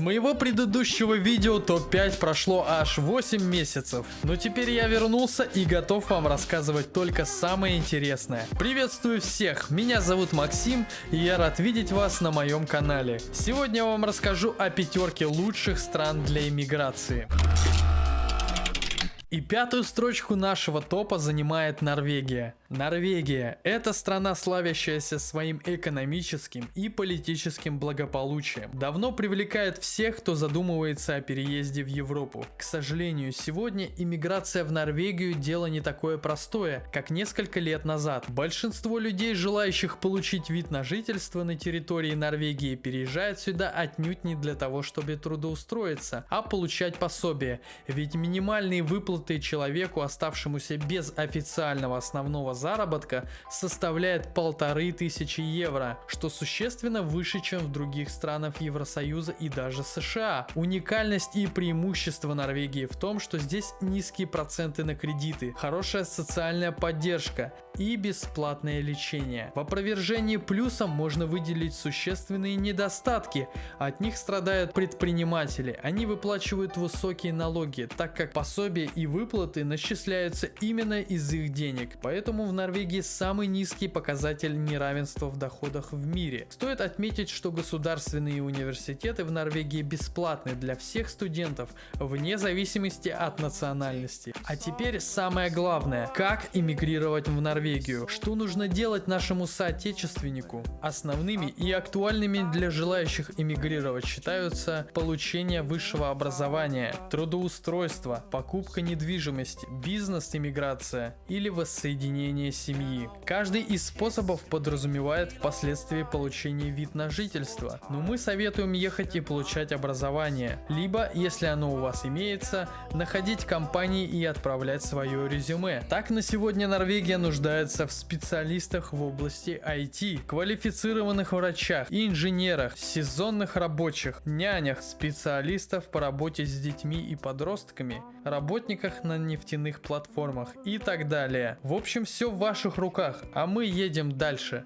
моего предыдущего видео топ-5 прошло аж 8 месяцев, но теперь я вернулся и готов вам рассказывать только самое интересное. Приветствую всех, меня зовут Максим, и я рад видеть вас на моем канале. Сегодня я вам расскажу о пятерке лучших стран для иммиграции. И пятую строчку нашего топа занимает Норвегия. Норвегия – это страна, славящаяся своим экономическим и политическим благополучием. Давно привлекает всех, кто задумывается о переезде в Европу. К сожалению, сегодня иммиграция в Норвегию – дело не такое простое, как несколько лет назад. Большинство людей, желающих получить вид на жительство на территории Норвегии, переезжают сюда отнюдь не для того, чтобы трудоустроиться, а получать пособие. Ведь минимальные выплаты человеку, оставшемуся без официального основного заработка, составляет 1500 евро, что существенно выше, чем в других странах Евросоюза и даже США. Уникальность и преимущество Норвегии в том, что здесь низкие проценты на кредиты, хорошая социальная поддержка и бесплатное лечение. В опровержении плюсом можно выделить существенные недостатки. От них страдают предприниматели. Они выплачивают высокие налоги, так как пособия и выплаты начисляются именно из их денег. Поэтому в Норвегии самый низкий показатель неравенства в доходах в мире. Стоит отметить, что государственные университеты в Норвегии бесплатны для всех студентов, вне зависимости от национальности. А теперь самое главное: как эмигрировать в Норвегию? Что нужно делать нашему соотечественнику? Основными и актуальными для желающих эмигрировать считаются получение высшего образования, трудоустройство, покупка недвижимости, бизнес-иммиграция или воссоединение семьи. Каждый из способов подразумевает впоследствии получение вид на жительство, но мы советуем ехать и получать образование, либо, если оно у вас имеется, находить компании и отправлять свое резюме. Так, на сегодня Норвегия нуждается в специалистах в области IT, квалифицированных врачах, инженерах, сезонных рабочих, нянях, специалистов по работе с детьми и подростками, работниках на нефтяных платформах и так далее. В общем, все в ваших руках, а мы едем дальше.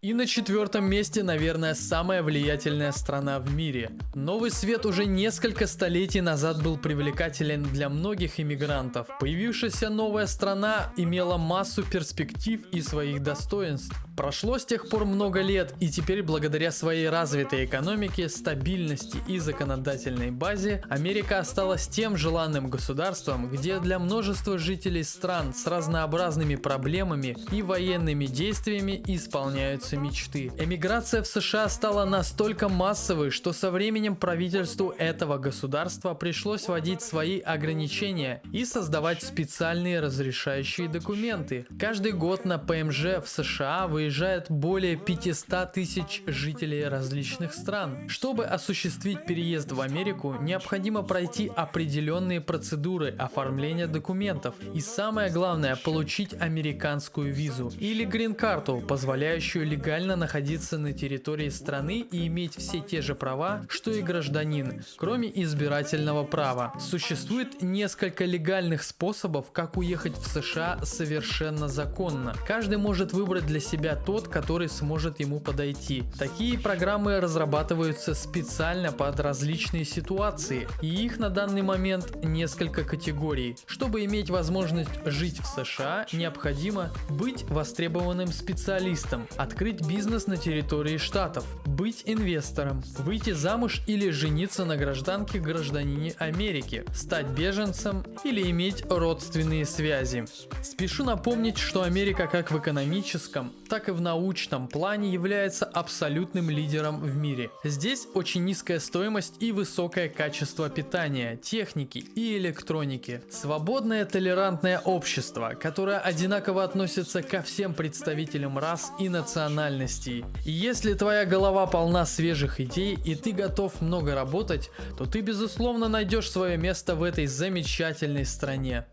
И на четвертом месте, наверное, самая влиятельная страна в мире. Новый свет уже несколько столетий назад был привлекателен для многих иммигрантов. Появившаяся новая страна имела массу перспектив и своих достоинств. Прошло с тех пор много лет, и теперь благодаря своей развитой экономике, стабильности и законодательной базе, Америка осталась тем желанным государством, где для множества жителей стран с разнообразными проблемами и военными действиями исполняются мечты. Эмиграция в США стала настолько массовой, что со временем правительству этого государства пришлось вводить свои ограничения и создавать специальные разрешающие документы. Каждый год на ПМЖ в США выезжает более 500 тысяч жителей различных стран. Чтобы осуществить переезд в Америку, необходимо пройти определенные процедуры оформления документов и, самое главное, получить американскую визу или грин-карту, позволяющую легально находиться на территории страны и иметь все те же права, что и гражданин, кроме избирательного права. Существует несколько легальных способов, как уехать в США совершенно законно. Каждый может выбрать для себя тот, который сможет ему подойти. Такие программы разрабатываются специально под различные ситуации, и их на данный момент несколько категорий. Чтобы иметь возможность жить в США, необходимо быть востребованным специалистом, открыть бизнес на территории штатов, быть инвестором, выйти замуж или жениться на гражданке-гражданине Америки, стать беженцем или иметь родственные связи. Спешу напомнить, что Америка как в экономическом, так и в научном плане является абсолютным лидером в мире. Здесь очень низкая стоимость и высокое качество питания, техники и электроники. Свободное толерантное общество, которое одинаково относится ко всем представителям рас и национальностей. И если твоя голова полна свежих идей и ты готов много работать, то ты безусловно найдешь свое место в этой замечательной стране.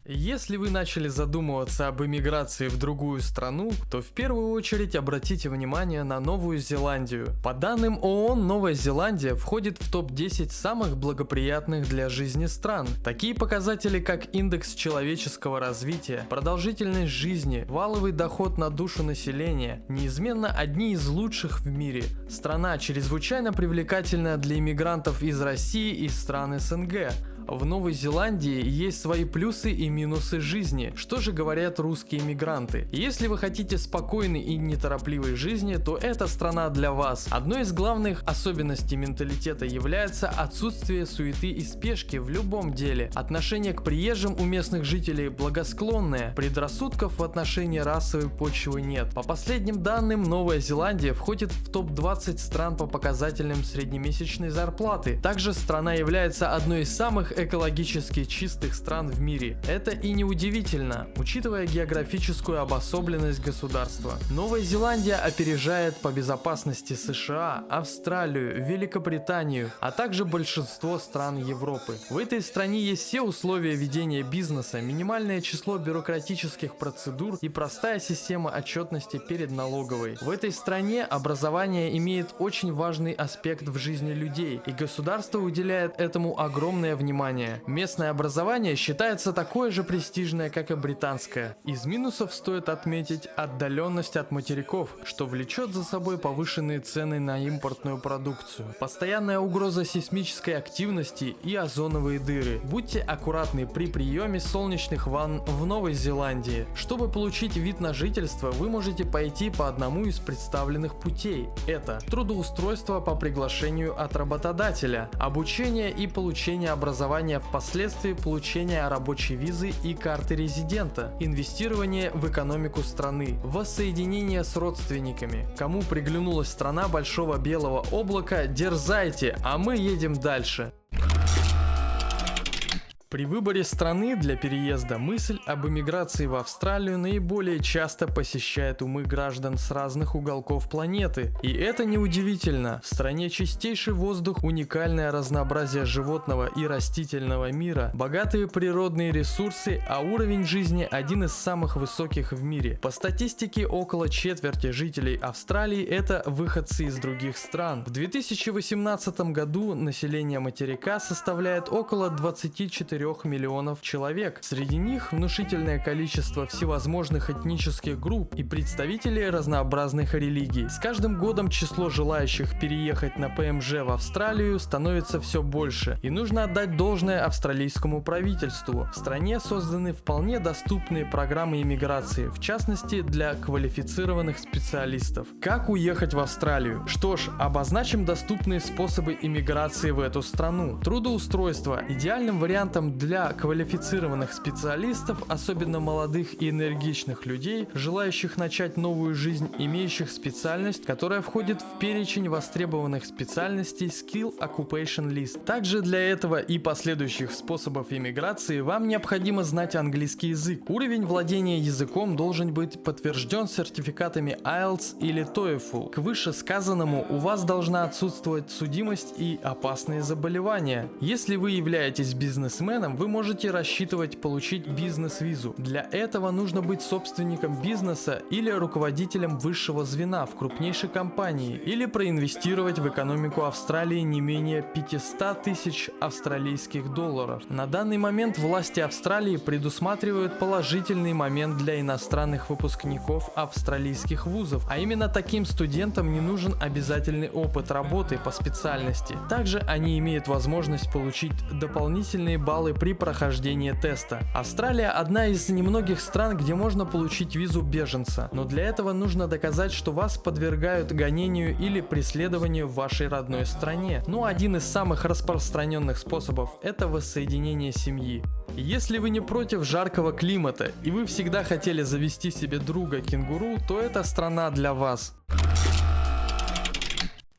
Если вы начали задумываться об эмиграции в другую страну, то в первую очередь обратите внимание на Новую Зеландию. По данным ООН, Новая Зеландия входит в топ-10 самых благоприятных для жизни стран. Такие показатели, как индекс человеческого развития, продолжительность жизни, валовый доход на душу населения, неизменно одни из лучших в мире. Страна чрезвычайно привлекательна для иммигрантов из России и стран СНГ. В Новой Зеландии есть свои плюсы и минусы жизни. Что же говорят русские иммигранты? Если вы хотите спокойной и неторопливой жизни, то эта страна для вас. Одной из главных особенностей менталитета является отсутствие суеты и спешки в любом деле. Отношение к приезжим у местных жителей благосклонное. Предрассудков в отношении расовой почвы нет. По последним данным, Новая Зеландия входит в топ-20 стран по показателям среднемесячной зарплаты. Также страна является одной из самых экологически чистых стран в мире. Это и не удивительно, учитывая географическую обособленность государства. Новая Зеландия опережает по безопасности США, Австралию, Великобританию, а также большинство стран Европы. В этой стране есть все условия ведения бизнеса, минимальное число бюрократических процедур и простая система отчетности перед налоговой. В этой стране образование имеет очень важный аспект в жизни людей, и государство уделяет этому огромное внимание. Местное образование считается такое же престижное, как и британское. Из минусов стоит отметить отдаленность от материков, что влечет за собой повышенные цены на импортную продукцию, постоянная угроза сейсмической активности и озоновые дыры. Будьте аккуратны при приеме солнечных ванн в Новой Зеландии. Чтобы получить вид на жительство, вы можете пойти по одному из представленных путей. Это трудоустройство по приглашению от работодателя, обучение и получение образования впоследствии, получения рабочей визы и карты резидента, инвестирование в экономику страны, воссоединение с родственниками. Кому приглянулась страна большого белого облака, дерзайте, а мы едем дальше. При выборе страны для переезда мысль об эмиграции в Австралию наиболее часто посещает умы граждан с разных уголков планеты. И это неудивительно. В стране чистейший воздух, уникальное разнообразие животного и растительного мира, богатые природные ресурсы, а уровень жизни один из самых высоких в мире. По статистике, около четверти жителей Австралии – это выходцы из других стран. В 2018 году население материка составляет около 24 миллионов человек. Среди них внушительное количество всевозможных этнических групп и представителей разнообразных религий. С каждым годом число желающих переехать на ПМЖ в Австралию становится все больше, и нужно отдать должное австралийскому правительству. В стране созданы вполне доступные программы иммиграции, в частности для квалифицированных специалистов. Как уехать в Австралию? Что ж, обозначим доступные способы иммиграции в эту страну. Трудоустройство. Идеальным вариантом для квалифицированных специалистов, особенно молодых и энергичных людей, желающих начать новую жизнь, имеющих специальность, которая входит в перечень востребованных специальностей Skill Occupation List. Также для этого и последующих способов иммиграции вам необходимо знать английский язык. Уровень владения языком должен быть подтвержден сертификатами IELTS или TOEFL. К вышесказанному у вас должна отсутствовать судимость и опасные заболевания. Если вы являетесь бизнесменом, вы можете рассчитывать получить бизнес-визу. Для этого нужно быть собственником бизнеса или руководителем высшего звена в крупнейшей компании, или проинвестировать в экономику Австралии не менее 500 тысяч австралийских долларов. На данный момент власти Австралии предусматривают положительный момент для иностранных выпускников австралийских вузов, а именно таким студентам не нужен обязательный опыт работы по специальности. Также они имеют возможность получить дополнительные баллы при прохождении теста. Австралия одна из немногих стран, где можно получить визу беженца, но для этого нужно доказать, что вас подвергают гонению или преследованию в вашей родной стране. Но один из самых распространенных способов – это воссоединение семьи. Если вы не против жаркого климата и вы всегда хотели завести себе друга-кенгуру, то эта страна для вас.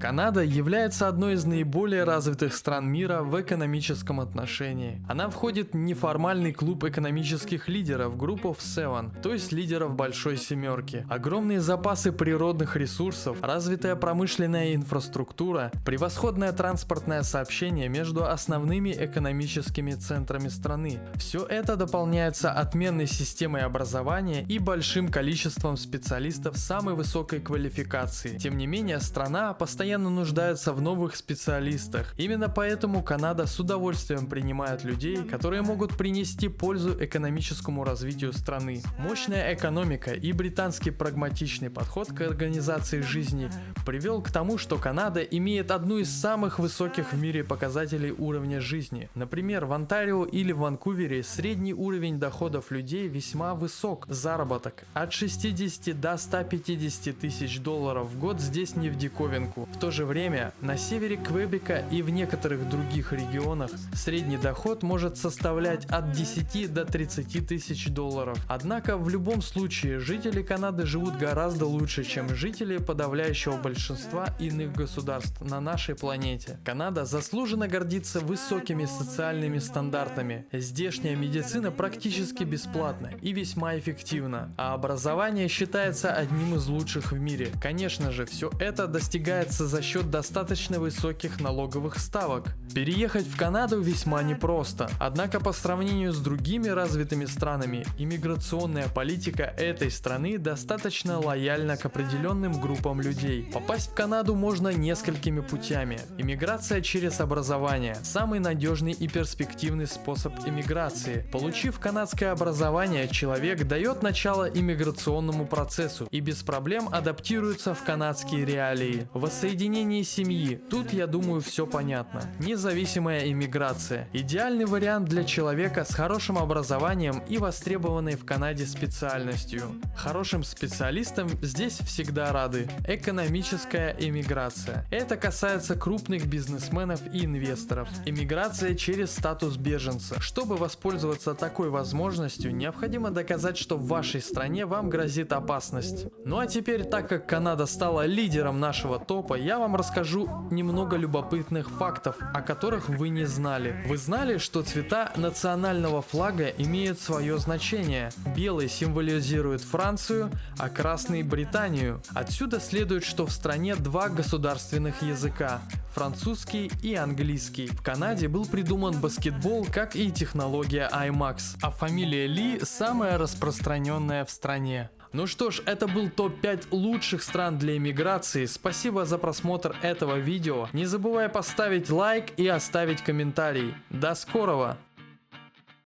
Канада является одной из наиболее развитых стран мира в экономическом отношении. Она входит в неформальный клуб экономических лидеров Group of Seven, то есть лидеров Большой Семерки. Огромные запасы природных ресурсов, развитая промышленная инфраструктура, превосходное транспортное сообщение между основными экономическими центрами страны. Все это дополняется отменной системой образования и большим количеством специалистов самой высокой квалификации. Тем не менее, страна постоянно нуждается в новых специалистах. Именно поэтому Канада с удовольствием принимает людей, которые могут принести пользу экономическому развитию страны. Мощная экономика и британский прагматичный подход к организации жизни привел к тому, что Канада имеет одну из самых высоких в мире показателей уровня жизни. Например, в Онтарио или в Ванкувере средний уровень доходов людей весьма высок. Заработок от 60 до 150 тысяч долларов в год здесь не в диковинку. В то же время на севере Квебека и в некоторых других регионах средний доход может составлять от 10 до 30 тысяч долларов. Однако в любом случае жители Канады живут гораздо лучше, чем жители подавляющего большинства иных государств на нашей планете. Канада заслуженно гордится высокими социальными стандартами. Здешняя медицина практически бесплатна и весьма эффективна, а образование считается одним из лучших в мире. Конечно же, все это достигается за счет достаточно высоких налоговых ставок. Переехать в Канаду весьма непросто, однако по сравнению с другими развитыми странами, иммиграционная политика этой страны достаточно лояльна к определенным группам людей. Попасть в Канаду можно несколькими путями. Иммиграция через образование – самый надежный и перспективный способ иммиграции. Получив канадское образование, человек дает начало иммиграционному процессу и без проблем адаптируется в канадские реалии. Воссоединение семьи. Тут, я думаю, все понятно. Независимая иммиграция. Идеальный вариант для человека с хорошим образованием и востребованной в Канаде специальностью. Хорошим специалистам здесь всегда рады. Экономическая иммиграция. Это касается крупных бизнесменов и инвесторов. Иммиграция через статус беженца. Чтобы воспользоваться такой возможностью, необходимо доказать, что в вашей стране вам грозит опасность. Ну а теперь, так как Канада стала лидером нашего топа, я вам расскажу немного любопытных фактов, о которых вы не знали. Вы знали, что цвета национального флага имеют свое значение? Белый символизирует Францию, а красный – Британию. Отсюда следует, что в стране два государственных языка – французский и английский. В Канаде был придуман баскетбол, как и технология IMAX, а фамилия Ли самая распространенная в стране. Ну что ж, это был топ-5 лучших стран для иммиграции. Спасибо за просмотр этого видео. Не забывай поставить лайк и оставить комментарий. До скорого!